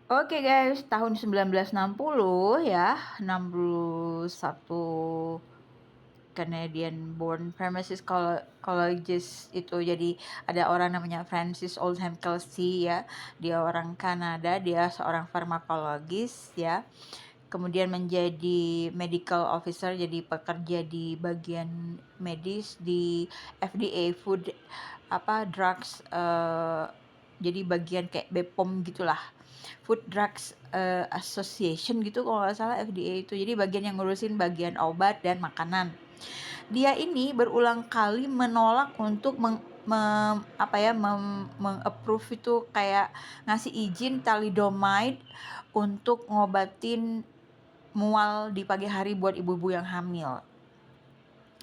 Oke guys, tahun 1960 ya, 61 Canadian born pharmacist itu, jadi ada orang namanya Francis Oldham Kelsey ya, dia orang Kanada, dia seorang farmakologis ya, kemudian menjadi medical officer, jadi pekerja di bagian medis di FDA Food Drugs, jadi bagian kayak BPOM gitulah, Food Drugs Association gitu kalau nggak salah, FDA itu jadi bagian yang ngurusin bagian obat dan makanan. Dia ini berulang kali menolak untuk meng-approve itu, kayak ngasih izin thalidomide untuk ngobatin mual di pagi hari buat ibu-ibu yang hamil.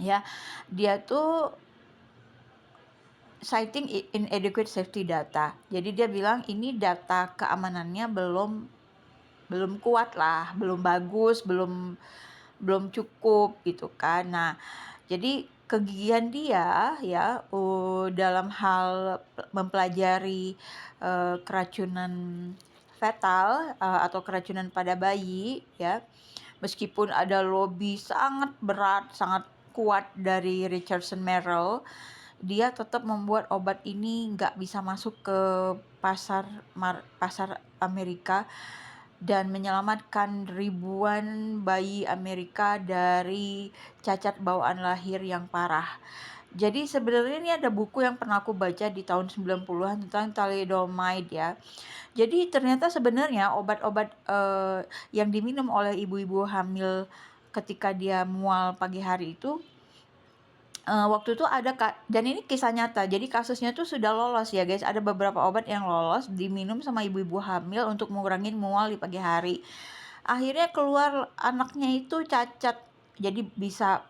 Ya, dia tuh citing inadequate safety data. Jadi dia bilang ini data keamanannya belum kuat lah, belum bagus, belum cukup gitu kan. Nah, jadi kegigihan dia ya dalam hal mempelajari keracunan fetal atau keracunan pada bayi ya, meskipun ada lobby sangat berat, sangat kuat dari Richardson Merrell, dia tetap membuat obat ini nggak bisa masuk ke pasar Amerika dan menyelamatkan ribuan bayi Amerika dari cacat bawaan lahir yang parah. Jadi sebenarnya ini ada buku yang pernah aku baca di tahun 90-an tentang thalidomide ya. Jadi ternyata sebenarnya obat-obat yang diminum oleh ibu-ibu hamil ketika dia mual pagi hari itu, waktu itu ada dan ini kisah nyata, jadi kasusnya tuh sudah lolos ya guys, ada beberapa obat yang lolos diminum sama ibu-ibu hamil untuk mengurangi mual di pagi hari. Akhirnya keluar anaknya itu cacat, jadi bisa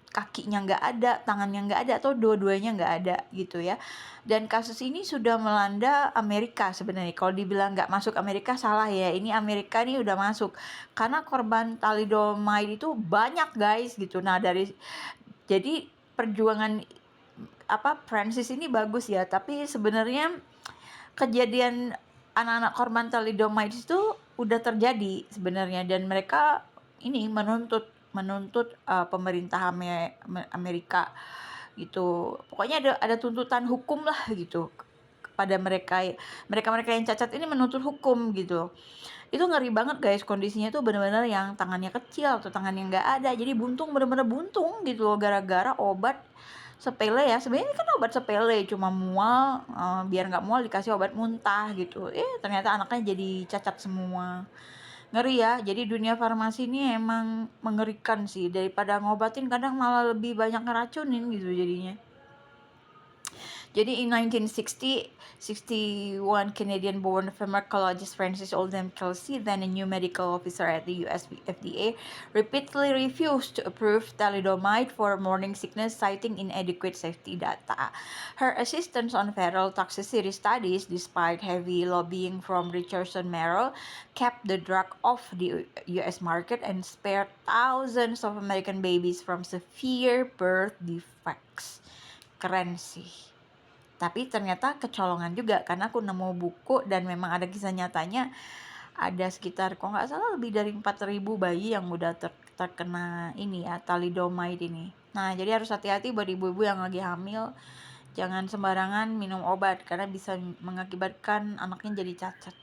kakinya nggak ada, tangannya nggak ada, atau dua-duanya nggak ada gitu ya. Dan kasus ini sudah melanda Amerika sebenarnya. Kalau dibilang nggak masuk Amerika salah ya, ini Amerika nih udah masuk. Karena korban thalidomide itu banyak guys gitu. Nah jadi perjuangan Francis ini bagus ya, tapi sebenarnya kejadian anak-anak korban thalidomide itu udah terjadi sebenarnya, dan mereka ini menuntut pemerintah Amerika gitu. Pokoknya ada tuntutan hukum lah gitu kepada mereka yang cacat ini, menuntut hukum gitu. Itu ngeri banget guys, kondisinya tuh bener-bener yang tangannya kecil atau tangannya nggak ada, jadi bener-bener buntung gitu loh, gara-gara obat sepele ya. Sebenarnya kan obat sepele, cuma mual, biar nggak mual dikasih obat muntah gitu, ternyata anaknya jadi cacat semua. Ngeri ya, jadi dunia farmasi ini emang mengerikan sih, daripada ngobatin kadang malah lebih banyak ngeracunin gitu jadinya. Jadi in 1960, 61 Canadian-born pharmacologist Francis Oldham Kelsey, then a new medical officer at the US FDA, repeatedly refused to approve thalidomide for morning sickness, citing inadequate safety data. Her assistance on feral toxicity studies, despite heavy lobbying from Richardson Merrell, kept the drug off the US market and spared thousands of American babies from severe birth defects. Keren sih. Tapi ternyata kecolongan juga, karena aku nemu buku dan memang ada kisah nyatanya, ada sekitar kalau nggak salah lebih dari 4.000 bayi yang udah terkena ini ya, thalidomide ini. Nah, jadi harus hati-hati buat ibu-ibu yang lagi hamil, jangan sembarangan minum obat karena bisa mengakibatkan anaknya jadi cacat.